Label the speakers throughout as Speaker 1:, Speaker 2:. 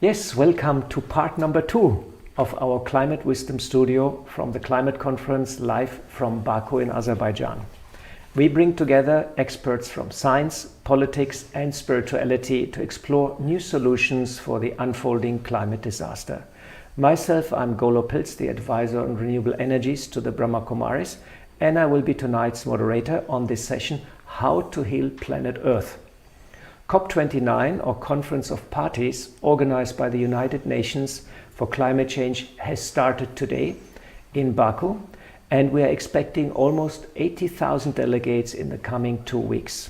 Speaker 1: Yes, welcome to part number 2 of our Climate Wisdom Studio from the Climate Conference live from Baku in Azerbaijan. We bring together experts from science, politics and spirituality to explore new solutions for the unfolding climate disaster. Myself, I'm Golo, the advisor on renewable energies to the Brahma Kumaris, and I will be tonight's moderator on this session, How to Heal Planet Earth. COP29, or Conference of Parties, organized by the United Nations for Climate Change, has started today in Baku, and we are expecting almost 80,000 delegates in the coming 2 weeks.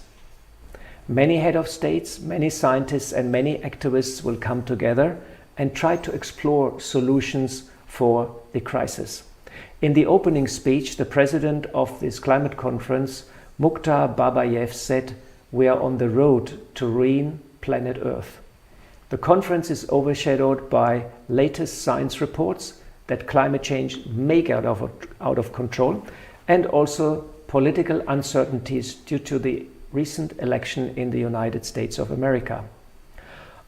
Speaker 1: Many head of states, many scientists and many activists will come together and try to explore solutions for the crisis. In the opening speech, the president of this climate conference, Mukhtar Babayev, said, "We are on the road to ruin planet Earth." The conference is overshadowed by latest science reports that climate change may get out of control, and also political uncertainties due to the recent election in the United States of America.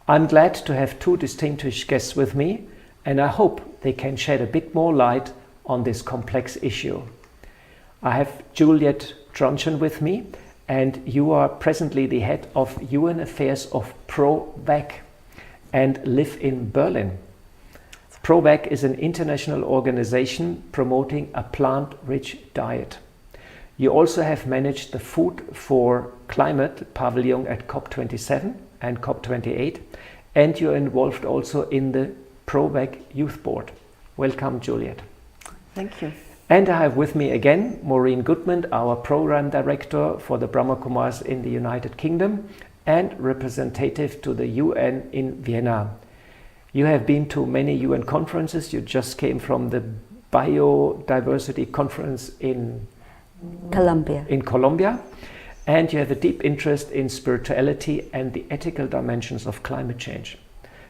Speaker 1: I'm glad to have 2 distinguished guests with me, and I hope they can shed a bit more light on this complex issue. I have Juliette Tronchon with me, and you are presently the head of UN Affairs of ProVac and live in Berlin. ProVac is an international organization promoting a plant-rich diet. You also have managed the Food for Climate pavilion at COP27 and COP28, and you're involved also in the ProVac Youth Board. Welcome, Juliette.
Speaker 2: Thank you.
Speaker 1: And I have with me again Maureen Goodman, our program director for the Brahma Kumaris in the United Kingdom and representative to the UN in Vienna. You have been to many UN conferences. You just came from the biodiversity conference in Colombia. And you have a deep interest in spirituality and the ethical dimensions of climate change.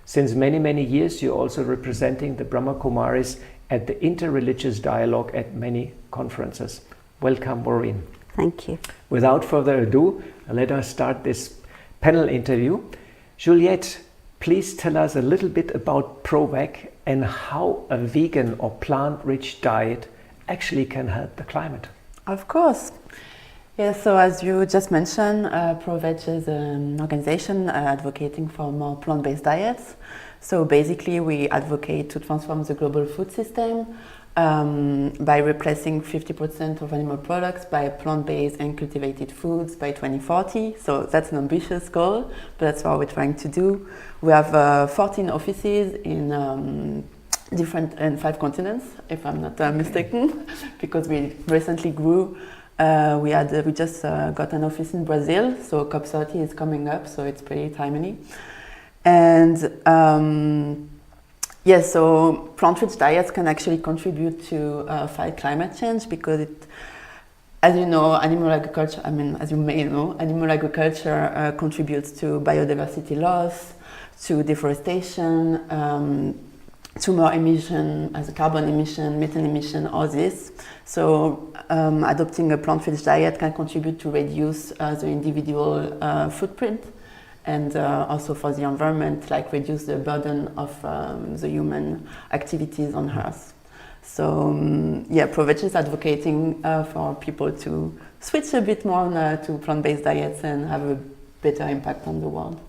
Speaker 1: Since many, many years, you're also representing the Brahma Kumaris at the interreligious dialogue at many conferences. Welcome, Maureen.
Speaker 2: Thank you.
Speaker 1: Without further ado, let us start this panel interview. Juliette, please tell us a little bit about ProVac and how a vegan or plant-rich diet actually can help the climate.
Speaker 2: Of course. Yeah, so as you just mentioned, ProVeg is an organization advocating for more plant-based diets. So basically we advocate to transform the global food system by replacing 50% of animal products by plant-based and cultivated foods by 2040. So that's an ambitious goal, but that's what we're trying to do. We have 14 offices in 5 continents, if I'm not mistaken, because we recently grew. We just got an office in Brazil, so COP30 is coming up, so it's pretty timely. And so plant-rich diets can actually contribute to fight climate change because as you know, animal agriculture contributes to biodiversity loss, to deforestation, to more emission, as a carbon emission, methane emission, all this. So adopting a plant-rich diet can contribute to reduce the individual footprint and also for the environment, like reduce the burden of the human activities on Earth. So ProVeg is advocating for people to switch a bit more to plant-based diets and have a better impact on the world.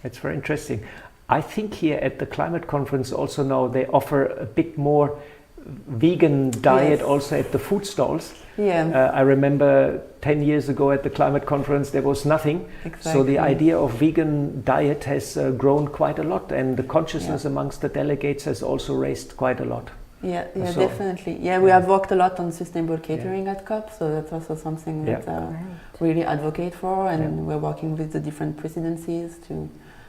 Speaker 1: That's very interesting. I think here at the climate conference also now they offer a bit more vegan diet also at the food stalls.
Speaker 2: Yeah.
Speaker 1: I remember 10 years ago at the climate conference there was nothing.
Speaker 2: Exactly.
Speaker 1: So the idea of vegan diet has grown quite a lot, and the consciousness amongst the delegates has also raised quite a lot.
Speaker 2: Yeah, definitely. Yeah, we have worked a lot on sustainable catering at COP, so that's also something that we really advocate for, and we're working with the different presidencies to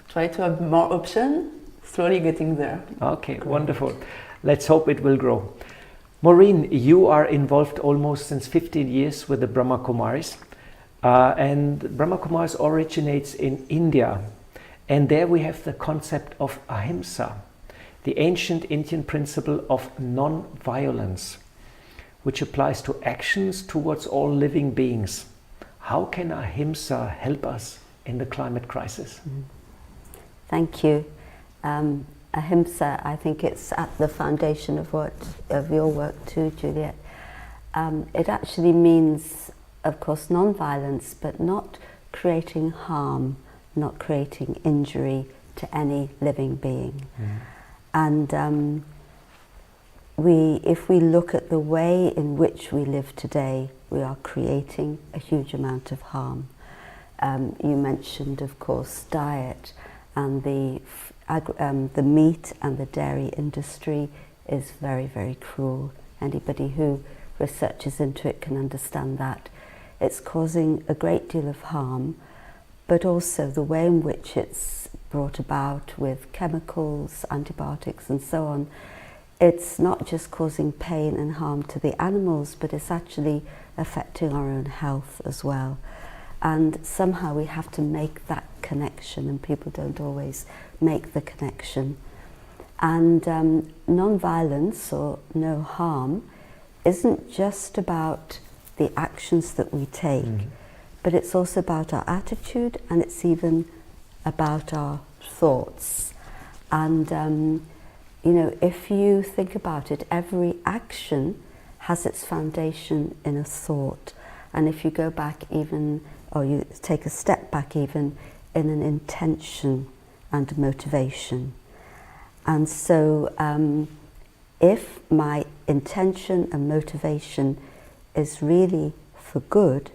Speaker 2: try to have more options, slowly getting there. Okay,
Speaker 1: wonderful. Let's hope it will grow. Maureen, you are involved almost since 15 years with the Brahma Kumaris. And Brahma Kumaris originates in India. And there we have the concept of ahimsa, the ancient Indian principle of non-violence, which applies to actions towards all living beings. How can ahimsa help us in the climate crisis?
Speaker 3: Thank you. Ahimsa, I think it's at the foundation of your work too, Juliette. It actually means, of course, non-violence, but not creating harm, not creating injury to any living being. And if we look at the way in which we live today, we are creating a huge amount of harm. You mentioned, of course, diet, and the meat and the dairy industry is very, very cruel. Anybody who researches into it can understand that. It's causing a great deal of harm, but also the way in which it's brought about with chemicals, antibiotics and so on. It's not just causing pain and harm to the animals, but it's actually affecting our own health as well. And somehow we have to make that connection, and people don't always make the connection. And non-violence, or no harm, isn't just about the actions that we take, but it's also about our attitude, and it's even about our thoughts. And you know, if you think about it, every action has its foundation in a thought. And if you go back even, or you take a step back even, in an intention and motivation. And so if my intention and motivation is really for good,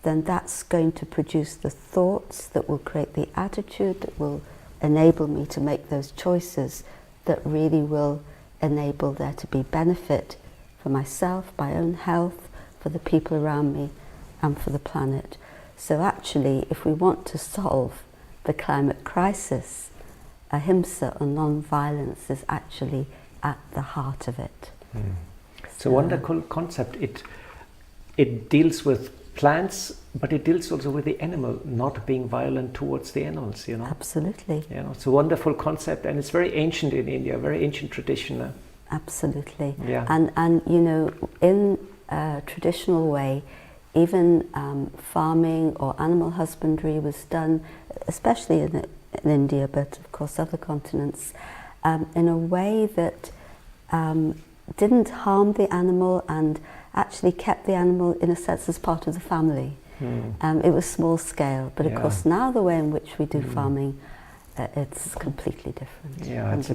Speaker 3: then that's going to produce the thoughts that will create the attitude that will enable me to make those choices that really will enable there to be benefit for myself, my own health, for the people around me, and for the planet. So actually, if we want to solve the climate crisis, ahimsa, or non-violence, is actually at the heart of it.
Speaker 1: It's a wonderful concept. It deals with plants, but it deals also with the animal, not being violent towards the animals, you know.
Speaker 3: Absolutely.
Speaker 1: You know, it's a wonderful concept, and it's very ancient in India, very ancient tradition.
Speaker 3: Absolutely.
Speaker 1: Yeah.
Speaker 3: And you know, in a traditional way, even farming or animal husbandry was done, especially in India, but of course other continents, in a way that didn't harm the animal and actually kept the animal, in a sense, as part of the family. It was small scale, but of course now the way in which we do farming, it's completely different.
Speaker 1: Yeah, it's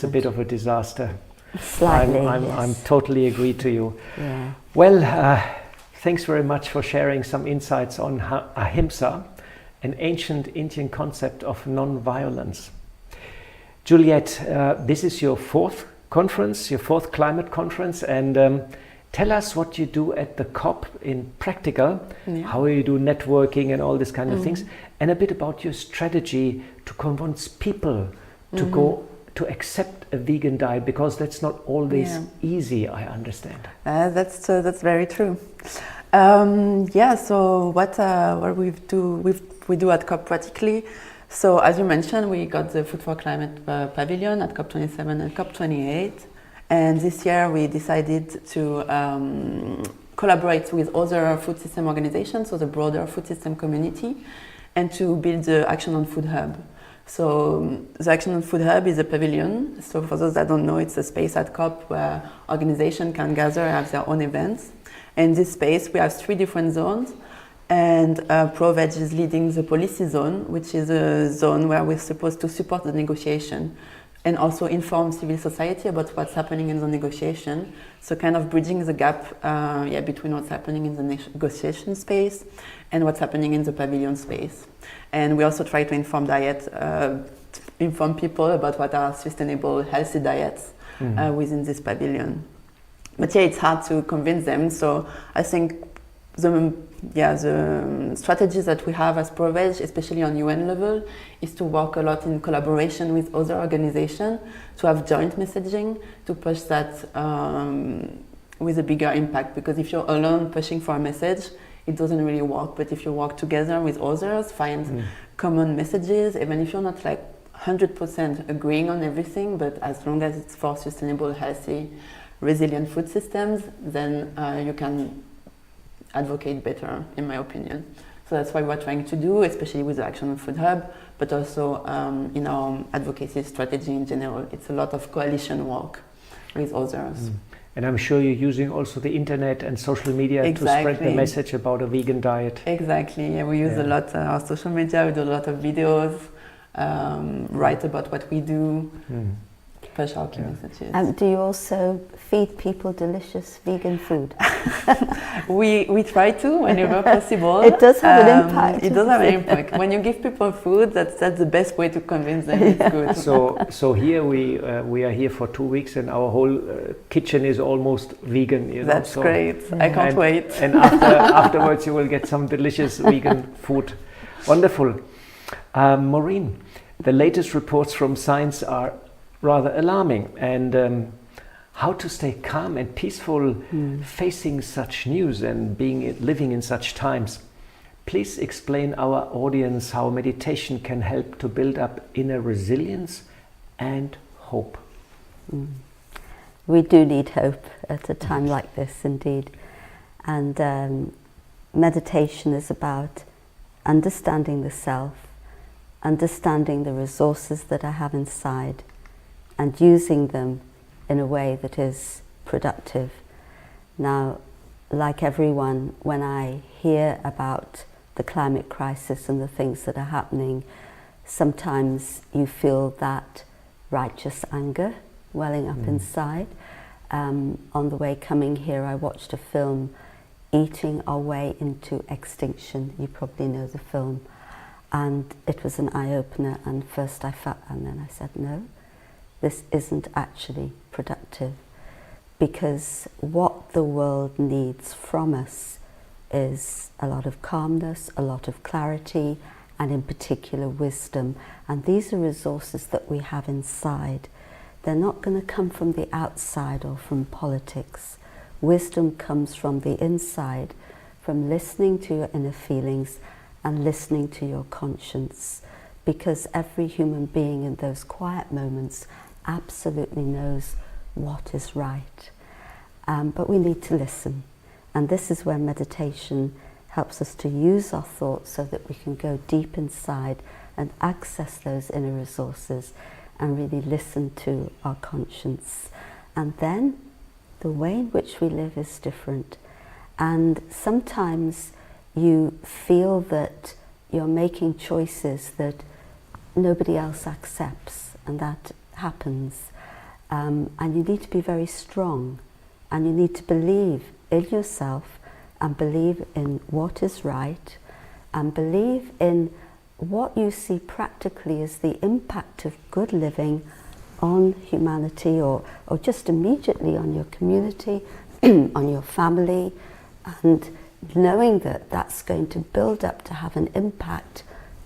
Speaker 1: a bit of a disaster.
Speaker 3: Slightly,
Speaker 1: I'm totally agree to you.
Speaker 3: Yeah.
Speaker 1: Well, thanks very much for sharing some insights on ahimsa, an ancient Indian concept of non-violence. Juliette, this is your fourth conference, your fourth climate conference, and tell us what you do at the COP in practical, how you do networking and all this kind of things, and a bit about your strategy to convince people to go to accept a vegan diet, because that's not always easy, I understand.
Speaker 2: That's very true. So what we do at COP practically. So as you mentioned, we got the Food for Climate pavilion at COP27 and COP28. And this year we decided to collaborate with other food system organizations, so the broader food system community, and to build the Action on Food Hub. So the Action on Food Hub is a pavilion. So for those that don't know, it's a space at COP where organizations can gather and have their own events. In this space, we have 3 different zones. And ProVeg is leading the policy zone, which is a zone where we're supposed to support the negotiation and also inform civil society about what's happening in the negotiation. So kind of bridging the gap between what's happening in the negotiation space and what's happening in the pavilion space. And we also try to inform people about what are sustainable, healthy diets within this pavilion. But it's hard to convince them. So I think the strategies that we have as ProVeg, especially on UN level, is to work a lot in collaboration with other organizations, to have joint messaging, to push that with a bigger impact. Because if you're alone pushing for a message, it doesn't really work. But if you work together with others, find common messages, even if you're not like 100% agreeing on everything, but as long as it's for sustainable, healthy, resilient food systems, then you can advocate better, in my opinion. So that's what we're trying to do, especially with the Action Food Hub, but also in our advocacy strategy in general. It's a lot of coalition work with others.
Speaker 1: And I'm sure you're using also the internet and social media to spread the message about a vegan diet.
Speaker 2: Exactly, yeah, we use a lot our social media, we do a lot of videos, write about what we do, push our key messages.
Speaker 3: Do you also feed people delicious vegan food?
Speaker 2: We try to whenever possible.
Speaker 3: It does have an impact.
Speaker 2: It does have an impact. When you give people food, that's the best way to convince them it's good.
Speaker 1: So here we are here for 2 weeks, and our whole kitchen is almost vegan. You know?
Speaker 2: That's great. I can't wait.
Speaker 1: And afterwards, you will get some delicious vegan food. Wonderful. Maureen, the latest reports from science are rather alarming, and how to stay calm and peaceful facing such news and living in such times. Please explain our audience how meditation can help to build up inner resilience and hope.
Speaker 3: We do need hope at a time like this, indeed. And meditation is about understanding the self, understanding the resources that I have inside, and using them in a way that is productive. Now, like everyone, when I hear about the climate crisis and the things that are happening, sometimes you feel that righteous anger welling up inside. On the way coming here, I watched a film, Eating Our Way into Extinction. You probably know the film. And it was an eye-opener, and first I felt, and then I said, no, this isn't actually productive, because what the world needs from us is a lot of calmness, a lot of clarity, and in particular wisdom. And these are resources that we have inside. They're not going to come from the outside or from politics. Wisdom comes from the inside, from listening to your inner feelings and listening to your conscience, because every human being in those quiet moments absolutely knows what is right. But we need to listen. And this is where meditation helps us to use our thoughts so that we can go deep inside and access those inner resources and really listen to our conscience. And then the way in which we live is different. And sometimes you feel that you're making choices that nobody else accepts, and that happens. And you need to be very strong, and you need to believe in yourself and believe in what is right and believe in what you see practically as the impact of good living on humanity, or just immediately on your community, on your family, and knowing that that's going to build up to have an impact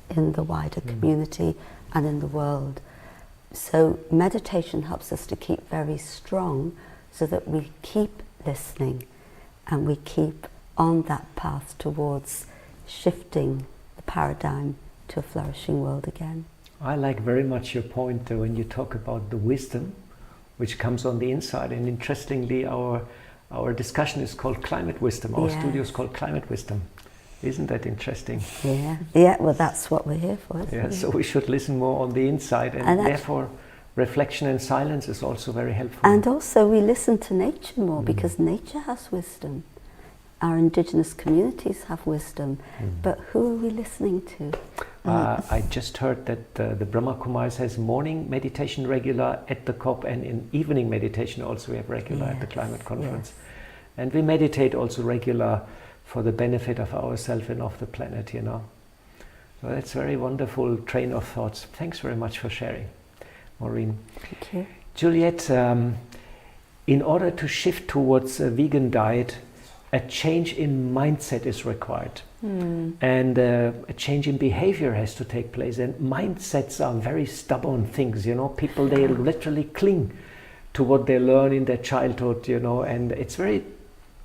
Speaker 3: in the wider community and in the world. So meditation helps us to keep very strong so that we keep listening and we keep on that path towards shifting the paradigm to a flourishing world again.
Speaker 1: I like very much your point when you talk about the wisdom which comes on the inside, and interestingly our discussion is called Climate Wisdom. Our studio is called Climate Wisdom. Isn't that interesting?
Speaker 3: Yeah, well, that's what we're here for.
Speaker 1: Yeah, so we should listen more on the inside, and therefore reflection and silence is also very helpful.
Speaker 3: And also we listen to nature more, because nature has wisdom. Our indigenous communities have wisdom, but who are we listening to?
Speaker 1: I just heard that the Brahma Kumaris has morning meditation regular at the COP, and in evening meditation also we have regular at the climate conference. And we meditate also regular for the benefit of ourselves and of the planet, you know. So that's a very wonderful train of thoughts. Thanks very much for sharing, Maureen.
Speaker 3: Thank you.
Speaker 1: Juliette, in order to shift towards a vegan diet, a change in mindset is required, and a change in behavior has to take place. And mindsets are very stubborn things, you know. People, they literally cling to what they learn in their childhood, you know, and it's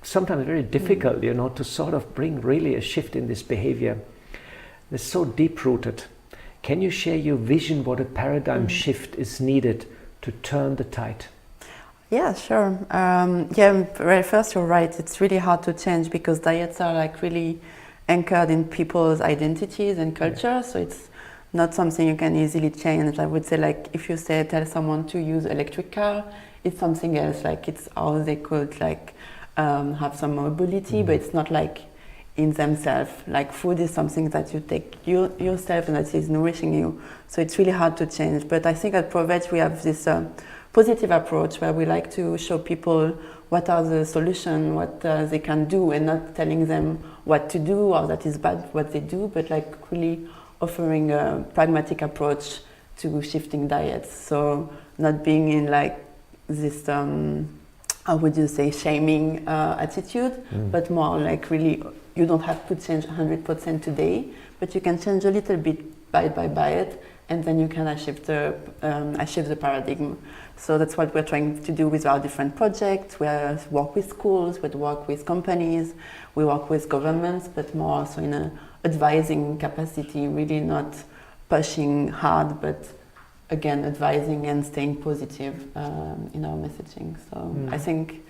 Speaker 1: sometimes very difficult, you know, to sort of bring really a shift in this behavior. It's so deep-rooted. Can you share your vision what a paradigm shift is needed to turn the tide?
Speaker 2: Yeah, sure. First you're right, it's really hard to change because diets are like really anchored in people's identities and culture, so it's not something you can easily change. I would say, like, if you tell someone to use electric car, it's something else. Like, it's how they could like have some mobility, but it's not like in themselves. Like, food is something that you take yourself and that is nourishing you. So it's really hard to change. But I think at ProVeg we have this positive approach where we like to show people what are the solutions, what they can do, and not telling them what to do or that is bad what they do, but like really offering a pragmatic approach to shifting diets. So not being in like this, how would you say, shaming attitude, but more like really, you don't have to change 100% today, but you can change a little bit bite by bite, and then you can shift the paradigm. So that's what we're trying to do with our different projects. We work with schools, we work with companies, we work with governments, but more also in an advising capacity, really not pushing hard, but again, advising and staying positive in our messaging. So I think,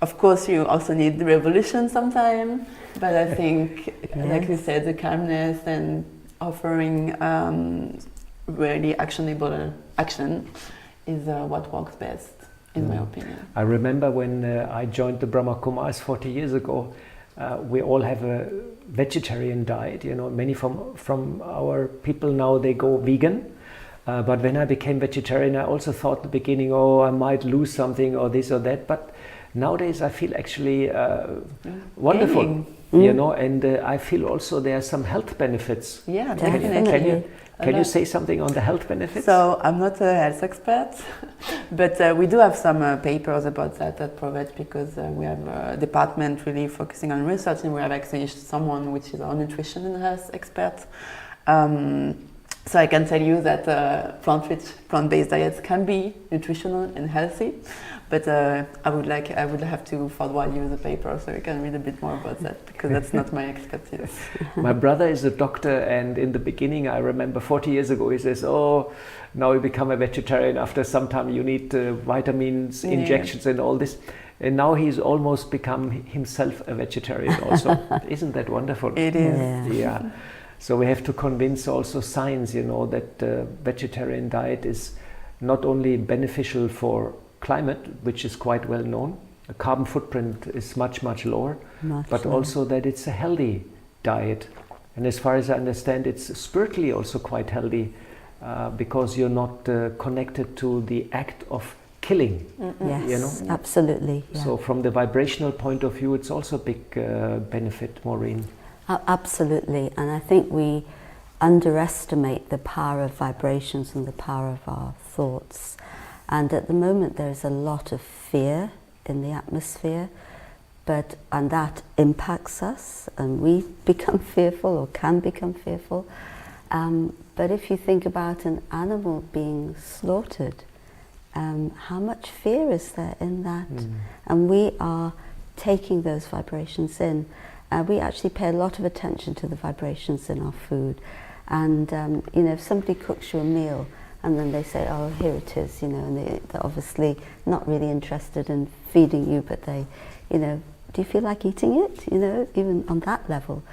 Speaker 2: of course, you also need the revolution sometime, but I think, like you said, the calmness and offering really actionable action is what works best, in my opinion.
Speaker 1: I remember when I joined the Brahma Kumaris 40 years ago, we all have a vegetarian diet. You know, many from our people now, they go vegan. But when I became vegetarian, I also thought in the beginning, oh, I might lose something or this or that. But nowadays I feel actually wonderful, you know, and I feel also there are some health benefits.
Speaker 2: Yeah, definitely.
Speaker 1: Can you say something on the health benefits?
Speaker 2: So I'm not a health expert, but we do have some papers about that at ProVeg, because we have a department really focusing on research, and we have actually someone which is our nutrition and health expert. So I can tell you that plant-based diets can be nutritional and healthy, but I would have to forward you the paper so you can read a bit more about that, because that's not my expertise.
Speaker 1: My brother is a doctor, and in the beginning, I remember 40 years ago, he says, "Oh, now you become a vegetarian. After some time, you need vitamins, injections, and all this." And now he's almost become himself a vegetarian also. Isn't that wonderful?
Speaker 2: It is.
Speaker 1: Yeah. So we have to convince also science, you know, that vegetarian diet is not only beneficial for climate, which is quite well known, the carbon footprint is much lower, but also that it's a healthy diet. And as far as I understand, it's spiritually also quite healthy, because you're not connected to the act of killing.
Speaker 3: Yes,
Speaker 1: you know?
Speaker 3: Absolutely. Yeah.
Speaker 1: So from the vibrational point of view, it's also a big benefit, Maureen.
Speaker 3: Absolutely, and I think we underestimate the power of vibrations and the power of our thoughts. And at the moment there's a lot of fear in the atmosphere, and that impacts us, and we become fearful or can become fearful. But if you think about an animal being slaughtered, how much fear is there in that? And we are taking those vibrations in. We actually pay a lot of attention to the vibrations in our food, and you know, if somebody cooks you a meal and then they say, "Oh, here it is," you know, and they're obviously not really interested in feeding you, but they, you know, do you feel like eating it? You know, even on that level.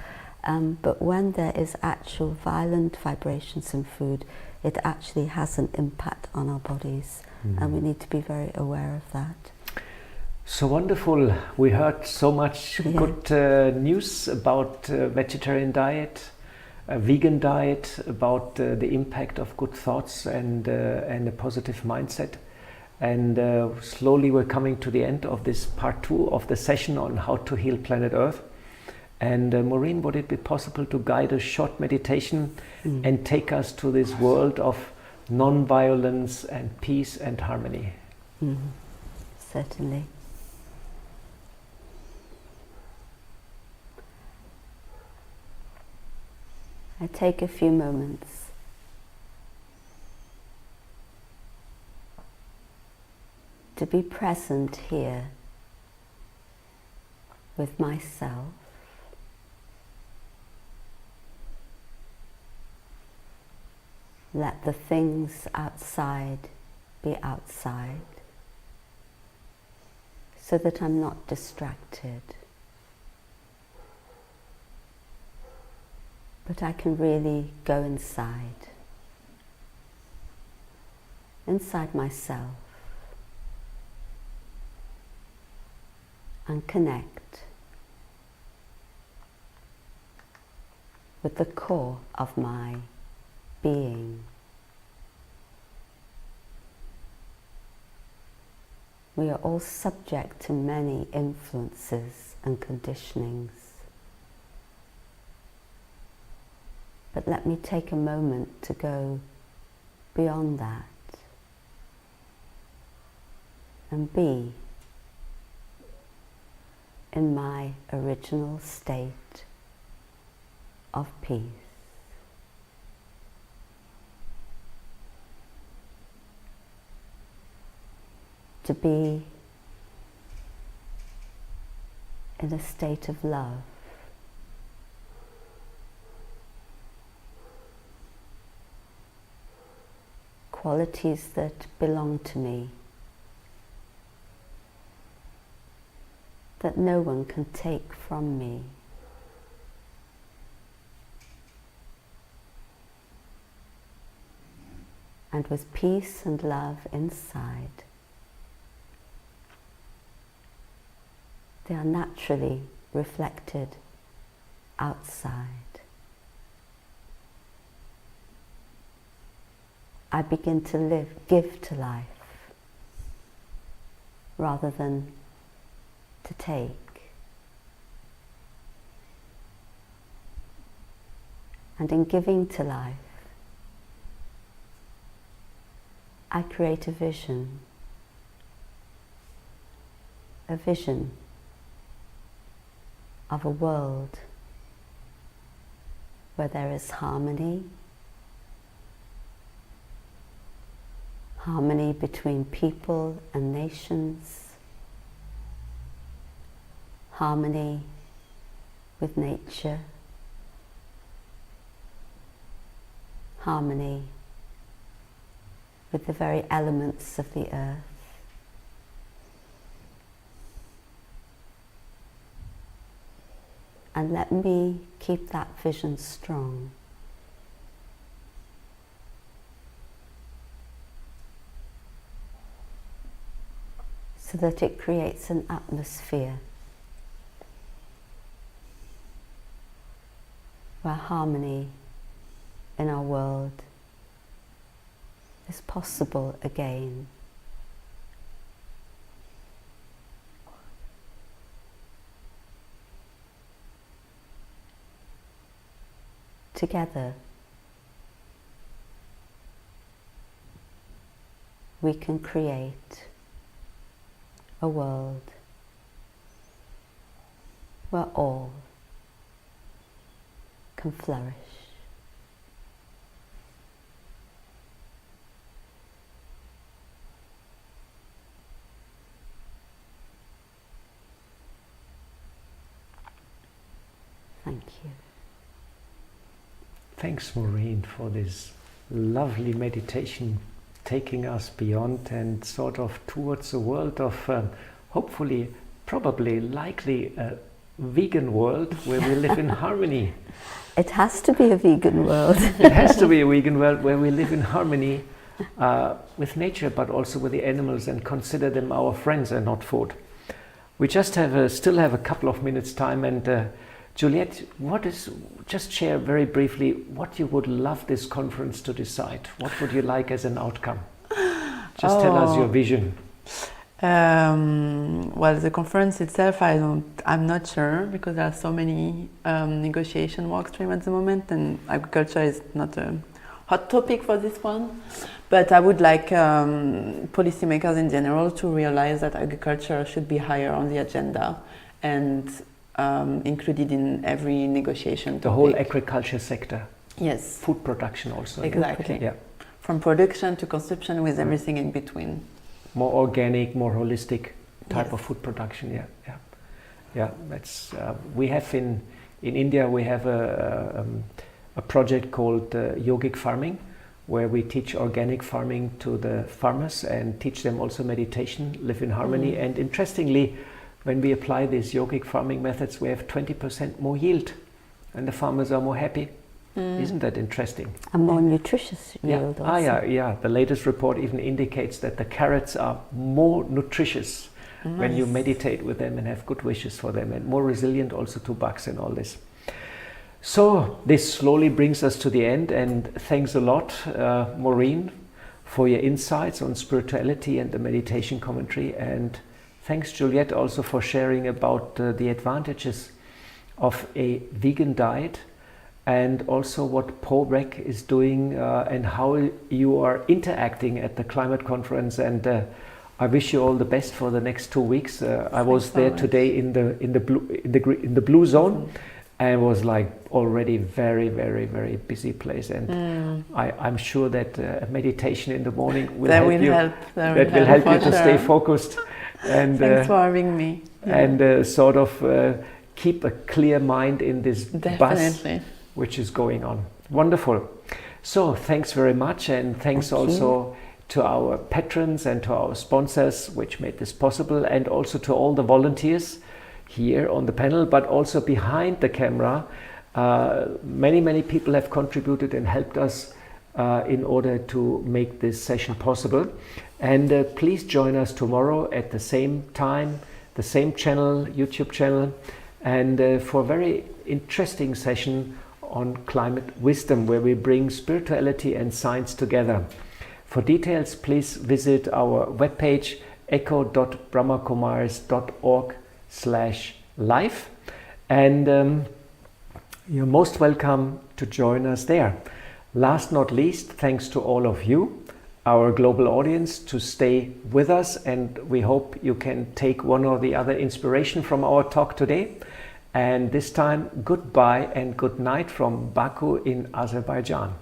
Speaker 3: But when there is actual violent vibrations in food, it actually has an impact on our bodies, and we need to be very aware of that.
Speaker 1: So wonderful. We heard so much good news about vegetarian diet, a vegan diet, about the impact of good thoughts and a positive mindset. And slowly we're coming to the end of this part 2 of the session on how to heal planet Earth. And Maureen, would it be possible to guide a short meditation and take us to this world of non-violence and peace and harmony?
Speaker 3: Certainly. I take a few moments to be present here with myself, let the things outside be outside, so that I'm not distracted. but I can really go inside myself and connect with the core of my being. We are all subject to many influences and conditionings. But let me take a moment to go beyond that and be in my original state of peace. To be in a state of love. Qualities that belong to me, that no one can take from me. And with peace and love inside, they are naturally reflected outside. I begin to give to life, rather than to take. And in giving to life, I create a vision of a world where there is harmony between people and nations, harmony with nature, harmony with the very elements of the earth. And let me keep that vision strong. So that it creates an atmosphere where harmony in our world is possible again. Together, we can create a world where all can flourish. Thank you.
Speaker 1: Thanks, Maureen, for this lovely meditation, taking us beyond and sort of towards a world of hopefully, probably, likely a vegan world where we live in harmony.
Speaker 3: It has to be a vegan world.
Speaker 1: It has to be a vegan world where we live in harmony with nature, but also with the animals, and consider them our friends and not food. We just still have a couple of minutes time, and Juliette, just share very briefly what you would love this conference to decide. What would you like as an outcome? Just tell us your vision.
Speaker 2: Well, the conference itself, I'm not sure, because there are so many negotiation work streams at the moment, and agriculture is not a hot topic for this one. But I would like policymakers in general to realize that agriculture should be higher on the agenda and included in every negotiation topic.
Speaker 1: The whole agriculture sector.
Speaker 2: Yes.
Speaker 1: Food production also.
Speaker 2: Exactly.
Speaker 1: Yeah.
Speaker 2: From production to consumption, with everything in between.
Speaker 1: More organic, more holistic type
Speaker 2: Yes.
Speaker 1: of food production. Yeah. That's we have in India. We have a project called yogic farming, where we teach organic farming to the farmers and teach them also meditation, live in harmony. And interestingly, when we apply these yogic farming methods, we have 20% more yield, and the farmers are more happy. Isn't that interesting?
Speaker 3: A more nutritious yield also.
Speaker 1: Yeah. The latest report even indicates that the carrots are more nutritious when you meditate with them and have good wishes for them, and more resilient also to bugs and all this. So this slowly brings us to the end, and thanks a lot, Maureen, for your insights on spirituality and the meditation commentary, and thanks, Juliette, also for sharing about the advantages of a vegan diet, and also what POREC is doing and how you are interacting at the climate conference. And I wish you all the best for the next 2 weeks. I was there today in the blue zone, and was like already very, very, very busy place. And I'm sure that meditation in the morning will help you to stay focused. And
Speaker 2: thanks for having me.
Speaker 1: And sort of keep a clear mind in this bus which is going on. Wonderful. So thanks very much, and thanks also to our patrons and to our sponsors which made this possible, and also to all the volunteers here on the panel, but also behind the camera. Many people have contributed and helped us in order to make this session possible. And please join us tomorrow at the same time, the same channel, YouTube channel, and for a very interesting session on climate wisdom, where we bring spirituality and science together. For details, please visit our webpage echo.brahmakumaris.org/live, and you're most welcome to join us there. Last not least, thanks to all of you, our global audience, to stay with us, and we hope you can take one or the other inspiration from our talk today. And this time, goodbye and good night from Baku in Azerbaijan.